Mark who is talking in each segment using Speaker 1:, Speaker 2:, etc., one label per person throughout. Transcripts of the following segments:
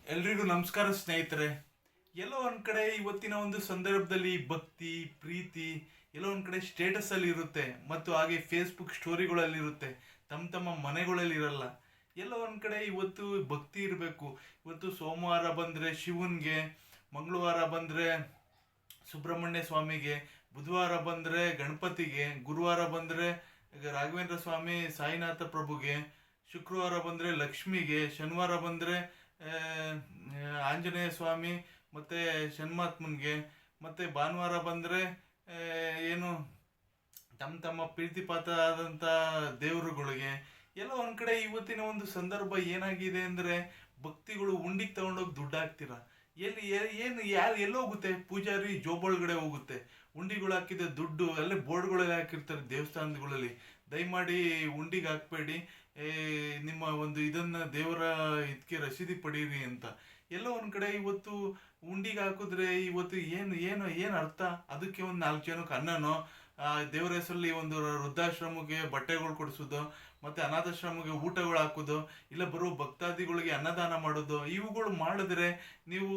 Speaker 1: ಎಲ್ರಿಗೂ ನಮಸ್ಕಾರ ಸ್ನೇಹಿತರೆ. ಎಲ್ಲೋ ಒಂದ್ ಕಡೆ ಇವತ್ತಿನ ಒಂದು ಸಂದರ್ಭದಲ್ಲಿ ಭಕ್ತಿ ಪ್ರೀತಿ ಎಲ್ಲೋ ಒಂದ್ ಕಡೆ ಸ್ಟೇಟಸ್ ಅಲ್ಲಿ ಇರುತ್ತೆ ಮತ್ತು ಹಾಗೆ ಫೇಸ್ಬುಕ್ ಸ್ಟೋರಿಗಳಲ್ಲಿ ಇರುತ್ತೆ. ತಮ್ಮ ಮನೆಗಳಲ್ಲಿ ಇರಲ್ಲ. ಎಲ್ಲೋ ಒಂದ್ ಕಡೆ ಇವತ್ತು ಭಕ್ತಿ ಇರಬೇಕು. ಇವತ್ತು ಸೋಮವಾರ ಬಂದ್ರೆ ಶಿವನ್ಗೆ, ಮಂಗಳವಾರ ಬಂದ್ರೆ ಸುಬ್ರಹ್ಮಣ್ಯ ಸ್ವಾಮಿಗೆ, ಬುಧವಾರ ಬಂದ್ರೆ ಗಣಪತಿಗೆ, ಗುರುವಾರ ಬಂದ್ರೆ ರಾಘವೇಂದ್ರ ಸ್ವಾಮಿ ಸಾಯಿನಾಥ ಪ್ರಭುಗೆ, ಶುಕ್ರವಾರ ಬಂದ್ರೆ ಲಕ್ಷ್ಮಿಗೆ, ಶನಿವಾರ ಬಂದ್ರೆ ಆ, ಆಂಜನೇಯ ಸ್ವಾಮಿ ಮತ್ತೆ ಶನ್ಮಾತ್ಮನ್ಗೆ, ಮತ್ತೆ ಭಾನುವಾರ ಬಂದ್ರೆ ಆ, ಏನು ತಮ್ಮ ಪ್ರೀತಿಪಾತ್ರ ಆದಂತ ದೇವರುಗಳಿಗೆ. ಎಲ್ಲ ಒಂದ್ ಕಡೆ ಇವತ್ತಿನ ಒಂದು ಸಂದರ್ಭ ಏನಾಗಿದೆ ಅಂದ್ರೆ ಭಕ್ತಿಗಳು ಉಂಡಿಗೆ ತಗೊಂಡೋಗಿ ದುಡ್ಡು ಹಾಕ್ತೀರಾ. ಏನು ಯಾರು ಎಲ್ಲಿ ಹೋಗುತ್ತೆ? ಪೂಜಾರಿ ಜೋಬೊಳಗಡೆ ಹೋಗುತ್ತೆ. ಉಂಡಿಗಳು ಹಾಕಿದ ದುಡ್ಡು ಅಲ್ಲೇ ಬೋರ್ಡ್ಗಳಲ್ಲಿ ಹಾಕಿರ್ತಾರೆ ದೇವಸ್ಥಾನಗಳಲ್ಲಿ. ದಯಮಾಡಿ ಉಂಡಿಗೆ ಹಾಕ್ಬೇಡಿ, ಏ, ನಿಮ್ಮ ಒಂದು ಇದನ್ನ ದೇವರ ಇದಕ್ಕೆ ರಸೀದಿ ಪಡೀರಿ ಅಂತ. ಎಲ್ಲೋ ಒಂದ್ ಕಡೆ ಇವತ್ತು ಉಂಡಿಗೆ ಹಾಕಿದ್ರೆ ಇವತ್ತು ಏನು ಅರ್ಥ? ಅದಕ್ಕೆ ಒಂದು 4 ಜನಕ್ಕೆ ಅನ್ನನೋ, ದೇವರ ಹೆಸರಲ್ಲಿ ಒಂದು ವೃದ್ಧಾಶ್ರಮಕ್ಕೆ ಬಟ್ಟೆಗಳು ಕೊಡಿಸೋದು, ಮತ್ತೆ ಅನಾಥಾಶ್ರಮಕ್ಕೆ ಊಟಗಳು ಹಾಕೋದು, ಇಲ್ಲ ಬರೋ ಭಕ್ತಾದಿಗಳಿಗೆ ಅನ್ನದಾನ ಮಾಡೋದು, ಇವುಗಳು ಮಾಡಿದ್ರೆ ನೀವು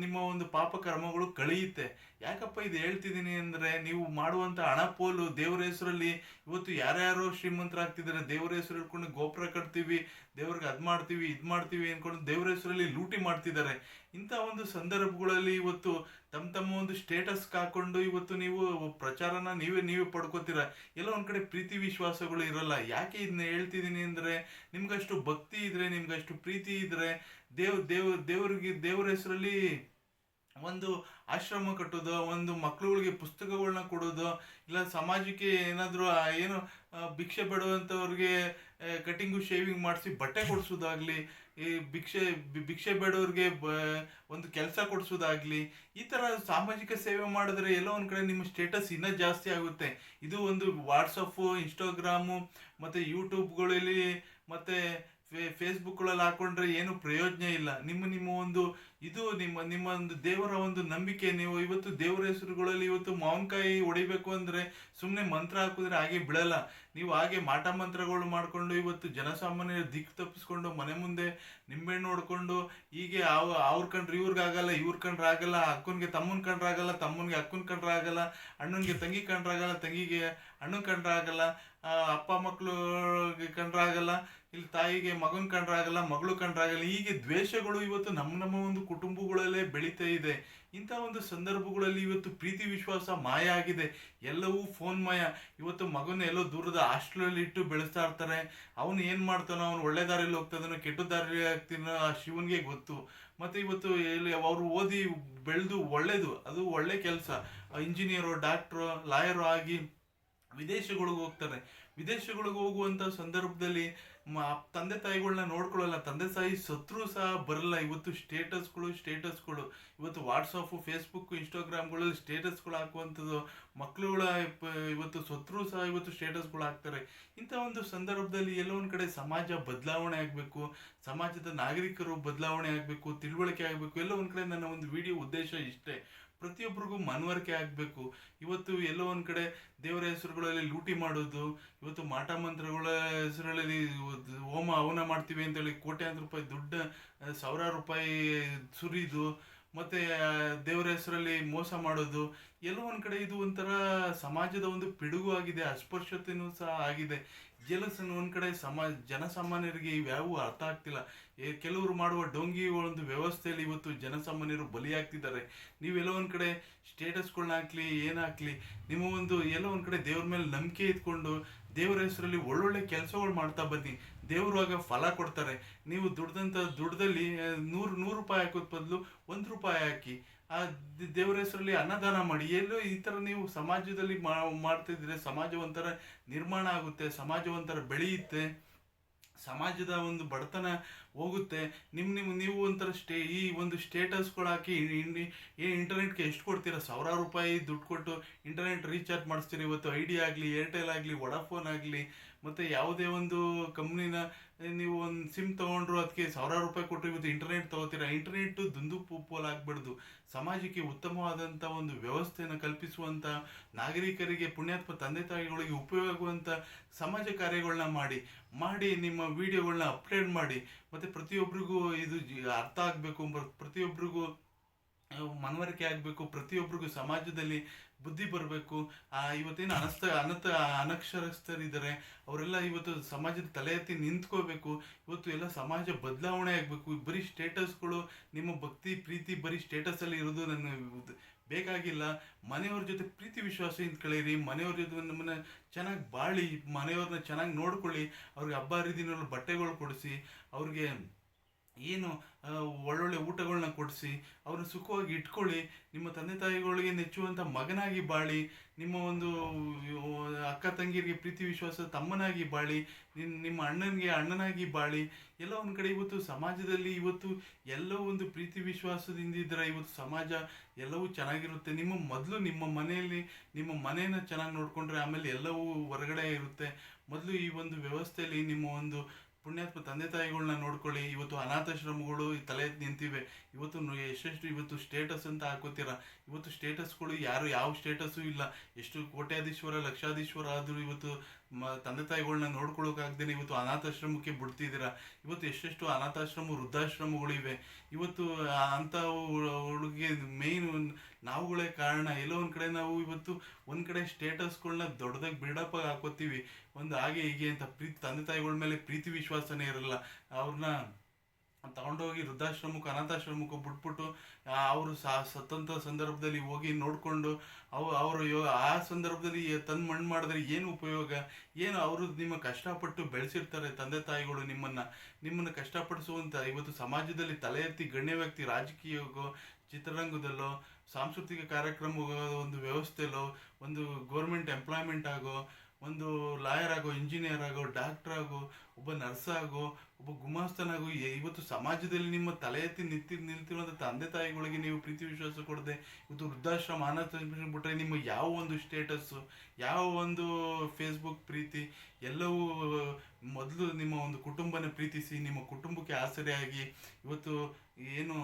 Speaker 1: ನಿಮ್ಮ ಒಂದು ಪಾಪ ಕರ್ಮಗಳು ಕಳೆಯುತ್ತೆ. ಯಾಕಪ್ಪ ಇದು ಹೇಳ್ತಿದ್ದೀನಿ ಅಂದ್ರೆ, ನೀವು ಮಾಡುವಂತ ಹಣ ಪೋಲು ದೇವರ ಹೆಸರಲ್ಲಿ ಇವತ್ತು ಯಾರ್ಯಾರೋ ಶ್ರೀಮಂತರಾಗ್ತಿದ್ದಾರೆ. ದೇವರ ಹೆಸರು ಹೇಳ್ಕೊಂಡು ಗೋಪುರ ಕಟ್ತೀವಿ, ದೇವ್ರಿಗೆ ಅದ್ ಮಾಡ್ತೀವಿ ಇದ್ ಮಾಡ್ತೀವಿ ಅನ್ಕೊಂಡು ದೇವರ ಹೆಸರಲ್ಲಿ ಲೂಟಿ ಮಾಡ್ತಿದ್ದಾರೆ. ಇಂಥ ಒಂದು ಸಂದರ್ಭಗಳಲ್ಲಿ ಇವತ್ತು ತಮ್ಮ ಒಂದು ಸ್ಟೇಟಸ್ ಹಾಕೊಂಡು ಇವತ್ತು ನೀವು ಪ್ರಚಾರನ ನೀವೇ ಪಡ್ಕೋತೀರ. ಎಲ್ಲ ಒಂದ್ ಕಡೆ ಪ್ರೀತಿ ವಿಶ್ವಾಸಗಳು ಇರಲ್ಲ. ಯಾಕೆ ಇದನ್ನ ಹೇಳ್ತಿದ್ದೀನಿ ಅಂದ್ರೆ, ನಿಮ್ಗಷ್ಟು ಭಕ್ತಿ ಇದ್ರೆ, ನಿಮ್ಗಷ್ಟು ಪ್ರೀತಿ ಇದ್ರೆ, ದೇವರ ಹೆಸರಲ್ಲಿ ಒಂದು ಆಶ್ರಮ ಕಟ್ಟೋದು, ಒಂದು ಮಕ್ಳುಗಳಿಗೆ ಪುಸ್ತಕಗಳನ್ನ ಕೊಡೋದು, ಇಲ್ಲ ಸಮಾಜಕ್ಕೆ ಏನಾದರೂ ಏನು ಭಿಕ್ಷೆ ಬೇಡುವಂಥವ್ರಿಗೆ ಕಟಿಂಗು ಶೇವಿಂಗ್ ಮಾಡಿಸಿ ಬಟ್ಟೆ ಕೊಡಿಸೋದಾಗ್ಲಿ, ಈ ಭಿಕ್ಷೆ ಬೇಡೋರಿಗೆ ಒಂದು ಕೆಲಸ ಕೊಡಿಸೋದಾಗ್ಲಿ, ಈ ಥರ ಸಾಮಾಜಿಕ ಸೇವೆ ಮಾಡಿದ್ರೆ ಎಲ್ಲೋ ಒಂದು ಕಡೆ ನಿಮ್ಮ ಸ್ಟೇಟಸ್ ಇನ್ನೂ ಜಾಸ್ತಿ ಆಗುತ್ತೆ. ಇದು ಒಂದು ವಾಟ್ಸಪ್ಪು, ಇನ್ಸ್ಟಾಗ್ರಾಮು ಮತ್ತು ಯೂಟ್ಯೂಬ್ಗಳಲ್ಲಿ ಮತ್ತು ಫೇಸ್ಬುಕ್ಗಳಲ್ಲಿ ಹಾಕೊಂಡ್ರೆ ಏನು ಪ್ರಯೋಜನ ಇಲ್ಲ. ನಿಮ್ಮ ಒಂದು ಇದು ನಿಮ್ಮ ಒಂದು ದೇವರ ಒಂದು ನಂಬಿಕೆ. ನೀವು ಇವತ್ತು ದೇವರ ಹೆಸರುಗಳಲ್ಲಿ ಇವತ್ತು ಮಾವಿನಕಾಯಿ ಹೊಡಿಬೇಕು ಅಂದ್ರೆ ಸುಮ್ಮನೆ ಮಂತ್ರ ಹಾಕಿದ್ರೆ ಹಾಗೆ ಬಿಡಲ್ಲ. ನೀವು ಹಾಗೆ ಮಾಟ ಮಂತ್ರಗಳು ಮಾಡ್ಕೊಂಡು ಇವತ್ತು ಜನಸಾಮಾನ್ಯರ ದಿಕ್ಕು ತಪ್ಪಿಸ್ಕೊಂಡು ಮನೆ ಮುಂದೆ ನಿಂಬೆಹಣ್ಣು ನೋಡ್ಕೊಂಡು ಹೀಗೆ ಅವ್ರ ಕಂಡ್ರೆ ಇವ್ರಿಗಾಗಲ್ಲ, ಇವ್ರ ಕಂಡ್ರೆ ಆಗಲ್ಲ, ಅಕ್ಕನ್ಗೆ ತಮ್ಮನ್ ಕಂಡ್ರೆ ಆಗಲ್ಲ, ತಮ್ಮನ್ಗೆ ಅಕ್ಕನ ಕಂಡ್ರೆ ಆಗಲ್ಲ, ಅಣ್ಣನ್ಗೆ ತಂಗಿ ಕಂಡ್ರೆ ಆಗಲ್ಲ, ತಂಗಿಗೆ ಅಣ್ಣನ ಕಂಡ್ರೆ ಆಗಲ್ಲ, ಅಪ್ಪ ಮಕ್ಕಳು ಕಂಡ್ರೆ ಆಗಲ್ಲ, ಇಲ್ಲಿ ತಾಯಿಗೆ ಮಗನ್ ಕಂಡ್ರೆ ಆಗಲ್ಲ, ಮಗಳು ಕಂಡ್ರೆ ಆಗಲ್ಲ. ಹೀಗೆ ದ್ವೇಷಗಳು ಇವತ್ತು ನಮ್ಮ ಒಂದು ಕುಟುಂಬಗಳಲ್ಲೇ ಬೆಳೀತಾ ಇದೆ. ಇಂಥ ಒಂದು ಸಂದರ್ಭಗಳಲ್ಲಿ ಇವತ್ತು ಪ್ರೀತಿ ವಿಶ್ವಾಸ ಮಾಯ ಆಗಿದೆ. ಎಲ್ಲವೂ ಫೋನ್ ಮಯ. ಇವತ್ತು ಮಗನ ಎಲ್ಲೋ ದೂರದ ಹಾಸ್ಟೆಲಲ್ಲಿ ಇಟ್ಟು ಬೆಳೆಸ್ತಾ ಇರ್ತಾರೆ. ಅವನು ಏನ್ ಮಾಡ್ತಾನೋ, ಅವ್ನು ಒಳ್ಳೆ ದಾರಿಯಲ್ಲಿ ಹೋಗ್ತಾನೋ ಕೆಟ್ಟ ದಾರಿಯಲ್ಲಿ ಆಗ್ತೀನೋ ಆ ಶಿವನ್ಗೆ ಗೊತ್ತು. ಮತ್ತೆ ಇವತ್ತು ಎಲ್ಲಿ ಅವರು ಓದಿ ಬೆಳೆದು ಒಳ್ಳೇದು, ಅದು ಒಳ್ಳೆ ಕೆಲಸ, ಇಂಜಿನಿಯರು, ಡಾಕ್ಟ್ರು, ಲಾಯರು ಆಗಿ ವಿದೇಶಗಳಿಗೆ ಹೋಗ್ತಾರೆ. ವಿದೇಶಗಳಿಗೆ ಹೋಗುವಂತ ಸಂದರ್ಭದಲ್ಲಿ ತಂದೆ ತಾಯಿಗಳನ್ನ ನೋಡ್ಕೊಳ್ಳಲ್ಲ. ತಂದೆ ತಾಯಿ ಸತ್ರು ಸಹ ಬರಲ್ಲ. ಇವತ್ತು ಸ್ಟೇಟಸ್ಗಳು ಇವತ್ತು ವಾಟ್ಸಪ್, ಫೇಸ್ಬುಕ್, ಇನ್ಸ್ಟಾಗ್ರಾಮ್ಗಳಲ್ಲಿ ಸ್ಟೇಟಸ್ಗಳು ಹಾಕುವಂಥದ್ದು. ಮಕ್ಕಳುಗಳ ಇವತ್ತು ಸತ್ರು ಸಹ ಇವತ್ತು ಸ್ಟೇಟಸ್ಗಳು ಹಾಕ್ತಾರೆ. ಇಂಥ ಒಂದು ಸಂದರ್ಭದಲ್ಲಿ ಎಲ್ಲೋ ಒಂದ್ ಕಡೆ ಸಮಾಜ ಬದಲಾವಣೆ ಆಗಬೇಕು, ಸಮಾಜದ ನಾಗರಿಕರು ಬದಲಾವಣೆ ಆಗಬೇಕು, ತಿಳುವಳಿಕೆ ಆಗಬೇಕು. ಎಲ್ಲೋ ಒಂದ್ ಕಡೆ ನನ್ನ ಒಂದು ವಿಡಿಯೋ ಉದ್ದೇಶ ಇಷ್ಟೇ. ಪ್ರತಿಯೊಬ್ಬರಿಗೂ ಮನವರಿಕೆ ಆಗಬೇಕು. ಇವತ್ತು ಎಲ್ಲೋ ಒಂದ್ ಕಡೆ ದೇವರ ಹೆಸರುಗಳಲ್ಲಿ ಲೂಟಿ ಮಾಡೋದು, ಇವತ್ತು ಮಾಟ ಮಂತ್ರಗಳ ಹೆಸರಲ್ಲಿ ಹೋಮ ಹವನ ಮಾಡ್ತೀವಿ ಅಂತೇಳಿ ಕೋಟ್ಯಾಂತರ ರೂಪಾಯಿ ದುಡ್ಡು, ಸಾವಿರಾರು ರೂಪಾಯಿ ಸುರಿದು, ಮತ್ತೆ ದೇವರ ಹೆಸರಲ್ಲಿ ಮೋಸ ಮಾಡೋದು, ಎಲ್ಲೋ ಒಂದ್ ಕಡೆ ಇದು ಒಂಥರ ಸಮಾಜದ ಒಂದು ಪಿಡುಗು ಆಗಿದೆ. ಅಸ್ಪೃಶ್ಯತೆನೂ ಸಹ ಆಗಿದೆ. ಒಂದ್ ಕಡೆ ಜನಸಾಮಾನ್ಯರಿಗೆ ಇವ್ಯಾವು ಅರ್ಥ ಆಗ್ತಿಲ್ಲ. ಕೆಲವರು ಮಾಡುವ ಡೋಂಗಿ ಒಂದು ವ್ಯವಸ್ಥೆಯಲ್ಲಿ ಇವತ್ತು ಜನಸಾಮಾನ್ಯರು ಬಲಿಯಾಗ್ತಿದ್ದಾರೆ. ನೀವೆಲ್ಲೋ ಒಂದ್ ಕಡೆ ಸ್ಟೇಟಸ್ಗಳನ್ನ ಹಾಕ್ಲಿ, ಏನಾಗ್ಲಿ, ನಿಮ್ಮ ಒಂದು ಎಲ್ಲೋ ಒಂದ್ ಕಡೆ ದೇವ್ರ ಮೇಲೆ ನಂಬಿಕೆ ಇಟ್ಕೊಂಡು ದೇವರ ಹೆಸರಲ್ಲಿ ಒಳ್ಳೊಳ್ಳೆ ಕೆಲಸಗಳು ಮಾಡ್ತಾ ಬನ್ನಿ. ದೇವರು ಆಗ ಫಲ ಕೊಡ್ತಾರೆ. ನೀವು ದುಡ್ಡದಲ್ಲಿ ನೂರು ರೂಪಾಯಿ ಹಾಕೋದ್ ಬದಲು 1 ರೂಪಾಯಿ ಹಾಕಿ ಆ ದೇವರ ಹೆಸರಲ್ಲಿ ಅನ್ನದಾನ ಮಾಡಿ. ಎಲ್ಲೋ ಈ ತರ ನೀವು ಸಮಾಜದಲ್ಲಿ ಮಾಡ್ತಿದ್ರೆ ಸಮಾಜ ಒಂಥರ ನಿರ್ಮಾಣ ಆಗುತ್ತೆ, ಸಮಾಜ ಒಂಥರ ಬೆಳೆಯುತ್ತೆ, ಸಮಾಜದ ಒಂದು ಬಡತನ ಹೋಗುತ್ತೆ. ನೀವು ಒಂಥರ ಈ ಒಂದು ಸ್ಟೇಟಸ್ಗಳು ಹಾಕಿ ಇಂಟರ್ನೆಟ್ಗೆ ಎಷ್ಟು ಕೊಡ್ತೀರಾ? ಸಾವಿರಾರು ರೂಪಾಯಿ ದುಡ್ಡು ಕೊಟ್ಟು ಇಂಟರ್ನೆಟ್ ರೀಚಾರ್ಜ್ ಮಾಡಿಸ್ತೀರಿ. ಇವತ್ತು ಐಡಿಯಾ ಆಗಲಿ, ಏರ್ಟೆಲ್ ಆಗಲಿ, ವಡಾಫೋನ್ ಆಗಲಿ, ಮತ್ತು ಯಾವುದೇ ಒಂದು ಕಂಪ್ನಿನ ನೀವು ಒಂದು ಸಿಮ್ ತೊಗೊಂಡ್ರು ಅದಕ್ಕೆ ಸಾವಿರಾರು ರೂಪಾಯಿ ಕೊಟ್ಟರು ಇವತ್ತು ಇಂಟರ್ನೆಟ್ ತೊಗೋತೀರಾ. ಇಂಟರ್ನೆಟ್ಟು ದುಂದು ಪೋಲಾಗಬಾರ್ದು. ಸಮಾಜಕ್ಕೆ ಉತ್ತಮವಾದಂಥ ಒಂದು ವ್ಯವಸ್ಥೆಯನ್ನು ಕಲ್ಪಿಸುವಂಥ, ನಾಗರಿಕರಿಗೆ ಪುಣ್ಯಾತ್ಮ ತಂದೆ ತಾಯಿಗಳಿಗೆ ಉಪಯೋಗ ಆಗುವಂಥ ಸಮಾಜ ಕಾರ್ಯಗಳನ್ನ ಮಾಡಿ ನಿಮ್ಮ ವಿಡಿಯೋಗಳನ್ನ ಅಪ್ಲೋಡ್ ಮಾಡಿ. ಮತ್ತು ಪ್ರತಿಯೊಬ್ಬರಿಗೂ ಇದು ಅರ್ಥ ಆಗಬೇಕು, ಪ್ರತಿಯೊಬ್ಬರಿಗೂ ಮನವರಿಕೆ ಆಗಬೇಕು, ಪ್ರತಿಯೊಬ್ಬರಿಗೂ ಸಮಾಜದಲ್ಲಿ ಬುದ್ಧಿ ಬರಬೇಕು. ಇವತ್ತೇನು ಅನಕ್ಷರಸ್ಥರಿದ್ದಾರೆ ಅವರೆಲ್ಲ ಇವತ್ತು ಸಮಾಜದ ತಲೆ ಎತ್ತಿ ನಿಂತ್ಕೋಬೇಕು. ಇವತ್ತು ಎಲ್ಲ ಸಮಾಜ ಬದಲಾವಣೆ ಆಗಬೇಕು. ಬರೀ ಸ್ಟೇಟಸ್ಗಳು, ನಿಮ್ಮ ಭಕ್ತಿ ಪ್ರೀತಿ ಬರೀ ಸ್ಟೇಟಸಲ್ಲಿ ಇರೋದು ನನಗೆ ಬೇಕಾಗಿಲ್ಲ. ಮನೆಯವ್ರ ಜೊತೆ ಪ್ರೀತಿ ವಿಶ್ವಾಸದಿಂದ ಕಳೀರಿ. ಮನೆಯವ್ರ ಜೊತೆ ನಮ್ಮನ್ನ ಚೆನ್ನಾಗಿ ಬಾಳಿ, ಮನೆಯವ್ರನ್ನ ಚೆನ್ನಾಗಿ ನೋಡ್ಕೊಳ್ಳಿ. ಅವ್ರಿಗೆ ಹಬ್ಬ ಹರಿದಿನಗಳು ಬಟ್ಟೆಗಳು ಕೊಡಿಸಿ, ಅವ್ರಿಗೆ ಏನು ಒಳ್ಳೊಳ್ಳೆ ಊಟಗಳನ್ನ ಕೊಡಿಸಿ ಅವ್ರನ್ನ ಸುಖವಾಗಿ ಇಟ್ಕೊಳ್ಳಿ. ನಿಮ್ಮ ತಂದೆ ತಾಯಿಗಳಿಗೆ ನೆಚ್ಚುವಂಥ ಮಗನಾಗಿ ಬಾಳಿ, ನಿಮ್ಮ ಒಂದು ಅಕ್ಕ ತಂಗಿಯರಿಗೆ ಪ್ರೀತಿ ವಿಶ್ವಾಸ ತಮ್ಮನಾಗಿ ಬಾಳಿ, ನಿಮ್ಮ ಅಣ್ಣನಿಗೆ ಅಣ್ಣನಾಗಿ ಬಾಳಿ. ಎಲ್ಲ ಒಂದು ಕಡೆ ಇವತ್ತು ಸಮಾಜದಲ್ಲಿ ಇವತ್ತು ಎಲ್ಲವೂ ಒಂದು ಪ್ರೀತಿ ವಿಶ್ವಾಸದಿಂದ ಇದ್ದರೆ ಇವತ್ತು ಸಮಾಜ ಎಲ್ಲವೂ ಚೆನ್ನಾಗಿರುತ್ತೆ. ಮೊದಲು ನಿಮ್ಮ ಮನೆಯಲ್ಲಿ ನಿಮ್ಮ ಮನೆಯನ್ನು ಚೆನ್ನಾಗಿ ನೋಡಿಕೊಂಡ್ರೆ ಆಮೇಲೆ ಎಲ್ಲವೂ ಹೊರಗಡೆ ಇರುತ್ತೆ. ಮೊದಲು ಈ ಒಂದು ವ್ಯವಸ್ಥೆಯಲ್ಲಿ ನಿಮ್ಮ ಒಂದು ಪುಣ್ಯಾತ್ಮ ತಂದೆ ತಾಯಿಗಳನ್ನ ನೋಡ್ಕೊಳ್ಳಿ. ಇವತ್ತು ಅನಾಥಾಶ್ರಮಗಳು ತಲೆ ಎತ್ತಿ ನಿಂತಿವೆ. ಇವತ್ತು ಇವತ್ತು ಸ್ಟೇಟಸ್ ಅಂತ ಹಾಕೋತೀರ. ಇವತ್ತು ಸ್ಟೇಟಸ್ಗಳು ಯಾವ ಸ್ಟೇಟಸ್ಸು ಇಲ್ಲ. ಎಷ್ಟು ಕೋಟ್ಯಾಧೀಶ್ವರ ಲಕ್ಷಾಧೀಶ್ವರ ಆದರೂ ಇವತ್ತು ತಂದೆ ತಾಯಿಗಳನ್ನ ನೋಡ್ಕೊಳ್ಳೋಕ್ಕಾಗ್ದೇನೆ ಇವತ್ತು ಅನಾಥಾಶ್ರಮಕ್ಕೆ ಬಿಡ್ತಿದ್ದೀರಾ. ಇವತ್ತು ಎಷ್ಟೆಷ್ಟು ಅನಾಥಾಶ್ರಮ ವೃದ್ಧಾಶ್ರಮಗಳಿವೆ. ಇವತ್ತು ಅಂಥ ಹುಡುಗಿಗೆ ಮೇಯ್ನ್ ನಾವುಗಳೇ ಕಾರಣ. ಎಲ್ಲೋ ಒಂದು ಕಡೆ ನಾವು ಇವತ್ತು ಒಂದು ಕಡೆ ಸ್ಟೇಟಸ್ಗಳನ್ನ ದೊಡ್ಡದಾಗಿ ಬಿಲ್ಡಪ್ ಆಗಿ ಹಾಕೋತೀವಿ. ಹಾಗೆ ಹೀಗೆ ಅಂತ ತಂದೆ ತಾಯಿಗಳ ಮೇಲೆ ಪ್ರೀತಿ ವಿಶ್ವಾಸನೇ ಇರಲ್ಲ. ಅವ್ರನ್ನ ತಗೊಂಡೋಗಿ ವೃದ್ಧಾಶ್ರಮಕ್ಕೆ ಅನಾಥಾಶ್ರಮಕ್ಕೆ ಬಿಟ್ಬಿಟ್ಟು ಅವರು ಸತ್ತಂಥ ಸಂದರ್ಭದಲ್ಲಿ ಹೋಗಿ ನೋಡಿಕೊಂಡು ಅವರು ಆ ಸಂದರ್ಭದಲ್ಲಿ ತಂದು ಮಣ್ಣು ಮಾಡಿದ್ರೆ ಏನು ಉಪಯೋಗ? ಏನು ಅವರು ನಿಮ್ಮ ಕಷ್ಟಪಟ್ಟು ಬೆಳೆಸಿರ್ತಾರೆ ತಂದೆ ತಾಯಿಗಳು ನಿಮ್ಮನ್ನು ಕಷ್ಟಪಡಿಸುವಂಥ ಇವತ್ತು ಸಮಾಜದಲ್ಲಿ ತಲೆ ಎತ್ತಿ ಗಣ್ಯ ವ್ಯಕ್ತಿ ರಾಜಕೀಯವೋ ಚಿತ್ರರಂಗದಲ್ಲೋ ಸಾಂಸ್ಕೃತಿಕ ಕಾರ್ಯಕ್ರಮ ಒಂದು ವ್ಯವಸ್ಥೆಯಲ್ಲೋ ಒಂದು ಗೋರ್ಮೆಂಟ್ ಎಂಪ್ಲಾಯ್ಮೆಂಟ್ ಆಗೋ ಒಂದು ಲಾಯರ್ ಆಗೋ ಇಂಜಿನಿಯರ್ ಆಗೋ ಡಾಕ್ಟರ್ ಆಗೋ ಒಬ್ಬ ನರ್ಸ್ ಆಗೋ ಒಬ್ಬ ಗುಮಾಸ್ತನಾಗೋ ಇವತ್ತು ಸಮಾಜದಲ್ಲಿ ನಿಮ್ಮ ತಲೆ ಎತ್ತಿ ನಿಲ್ತಿರುವಂಥ ತಂದೆ ತಾಯಿಗಳಿಗೆ ನೀವು ಪ್ರೀತಿ ವಿಶ್ವಾಸ ಕೊಡದೆ ಇವತ್ತು ವೃದ್ಧಾಶ್ರಮ ಅನಾಥಾಶ್ರಮ ಬಿಟ್ಟರೆ ನಿಮ್ಮ ಯಾವ ಒಂದು ಸ್ಟೇಟಸ್ಸು ಯಾವ ಒಂದು ಫೇಸ್ಬುಕ್ ಪ್ರೀತಿ ಎಲ್ಲವೂ ಮೊದಲು ನಿಮ್ಮ ಒಂದು ಕುಟುಂಬನ ಪ್ರೀತಿಸಿ ನಿಮ್ಮ ಕುಟುಂಬಕ್ಕೆ ಆಸರೆಯಾಗಿ ಇವತ್ತು ಏನು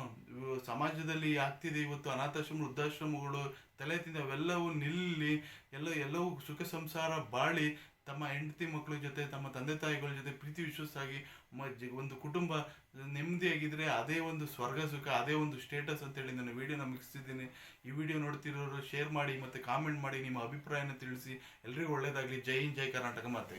Speaker 1: ಸಮಾಜದಲ್ಲಿ ಆಗ್ತಿದೆ ಇವತ್ತು ಅನಾಥಾಶ್ರಮ ವೃದ್ಧಾಶ್ರಮಗಳು ತಲೆ ಎತ್ತಿದ ಅವೆಲ್ಲವೂ ನಿಲ್ಲಿ ಎಲ್ಲವೂ ಸುಖ ಸಂಸಾರ ಬಾಳಿ ತಮ್ಮ ಹೆಂಡತಿ ಮಕ್ಕಳ ಜೊತೆ ತಮ್ಮ ತಂದೆ ತಾಯಿಗಳ ಜೊತೆ ಪ್ರೀತಿ ವಿಶ್ವಾಸ ಆಗಿ ಒಂದು ಕುಟುಂಬ ನೆಮ್ಮದಿಯಾಗಿದ್ದರೆ ಅದೇ ಒಂದು ಸ್ವರ್ಗ ಸುಖ, ಅದೇ ಒಂದು ಸ್ಟೇಟಸ್ ಅಂತೇಳಿ ನಾನು ವಿಡಿಯೋನ ಮುಗಿಸ್ತಿದ್ದೀನಿ. ಈ ವಿಡಿಯೋ ನೋಡ್ತಿರೋರು ಶೇರ್ ಮಾಡಿ ಮತ್ತು ಕಾಮೆಂಟ್ ಮಾಡಿ ನಿಮ್ಮ ಅಭಿಪ್ರಾಯನ ತಿಳಿಸಿ. ಎಲ್ರಿಗೂ ಒಳ್ಳೆಯದಾಗಲಿ. ಜೈ ಹಿಂದ್, ಜೈ ಕರ್ನಾಟಕ ಮಾತೆ.